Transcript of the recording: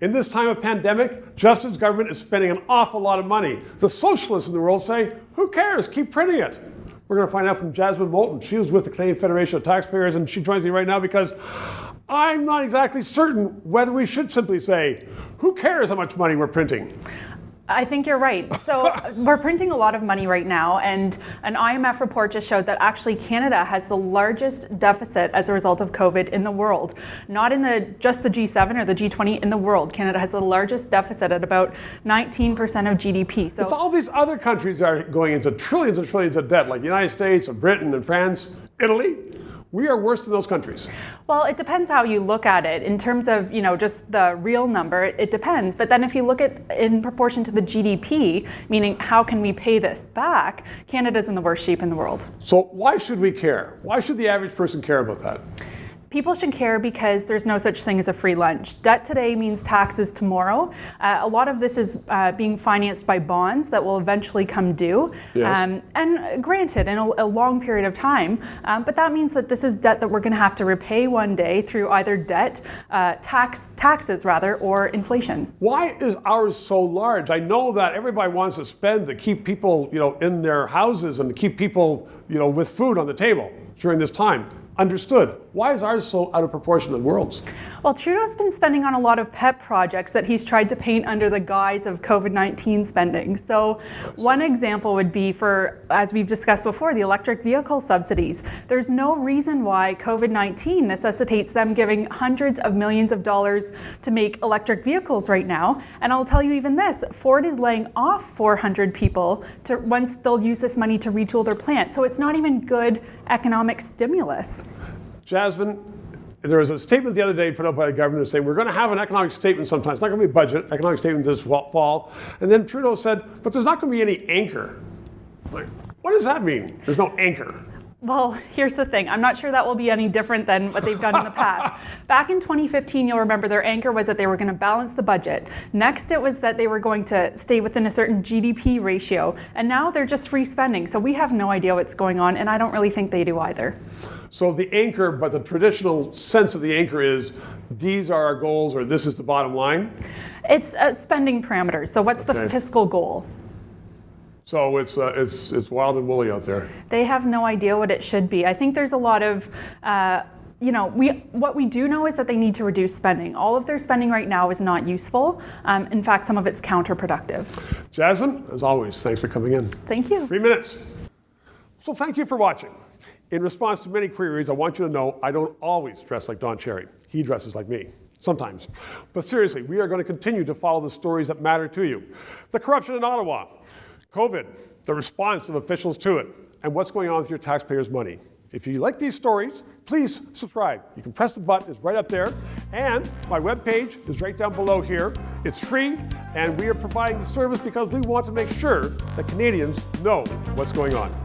In this time of pandemic, Justin's government is spending an awful lot of money. The socialists in the world say, who cares? Keep printing it. We're going to find out from Jasmine Moulton. She was with the Canadian Federation of Taxpayers, and she joins me right now because I'm not exactly certain whether we should simply say, who cares how much money we're printing? I think you're right. So we're printing a lot of money right now, and an IMF report just showed that actually Canada has the largest deficit as a result of COVID in the world. Not in just the G7 or the G20, in the world. Canada has the largest deficit at about 19% of GDP. So it's all these other countries that are going into trillions and trillions of debt, like the United States and Britain and France, Italy. We are worse than those countries. Well, it depends how you look at it. In terms of, just the real number, it depends. But then if you look at in proportion to the GDP, meaning how can we pay this back, Canada's in the worst shape in the world. So why should we care? Why should the average person care about that? People should care because there's no such thing as a free lunch. Debt today means taxes tomorrow. A lot of this is being financed by bonds that will eventually come due. Yes. And granted, in a long period of time, but that means that this is debt that we're going to have to repay one day through either debt, taxes rather, or inflation. Why is ours so large? I know that everybody wants to spend to keep people, in their houses and to keep people, with food on the table during this time. Understood. Why is ours so out of proportion to the world's? Well, Trudeau's been spending on a lot of pet projects that he's tried to paint under the guise of COVID-19 spending. So one example would be for, as we've discussed before, the electric vehicle subsidies. There's no reason why COVID-19 necessitates them giving hundreds of millions of dollars to make electric vehicles right now. And I'll tell you even this, Ford is laying off 400 people once they'll use this money to retool their plant. So it's not even good economic stimulus. Jasmine, there was a statement the other day put out by the government saying we're going to have an economic statement sometime. It's not going to be a budget, economic statement this fall. And then Trudeau said, but there's not going to be any anchor. Like, what does that mean? There's no anchor. Well, here's the thing. I'm not sure that will be any different than what they've done in the past. Back in 2015, you'll remember their anchor was that they were going to balance the budget. Next, it was that they were going to stay within a certain GDP ratio. And now they're just free spending. So we have no idea what's going on, and I don't really think they do either. So the anchor, but the traditional sense of the anchor is these are our goals or this is the bottom line? It's spending parameters. So what's the fiscal goal? So it's wild and woolly out there. They have no idea what it should be. I think there's a lot of, what we do know is that they need to reduce spending. All of their spending right now is not useful. In fact, some of it's counterproductive. Jasmine, as always, thanks for coming in. Thank you. 3 minutes. So thank you for watching. In response to many queries, I want you to know I don't always dress like Don Cherry. He dresses like me. Sometimes. But seriously, we are going to continue to follow the stories that matter to you. The corruption in Ottawa, COVID, the response of officials to it, and what's going on with your taxpayers' money. If you like these stories, please subscribe. You can press the button, it's right up there. And my webpage is right down below here. It's free, and we are providing the service because we want to make sure that Canadians know what's going on.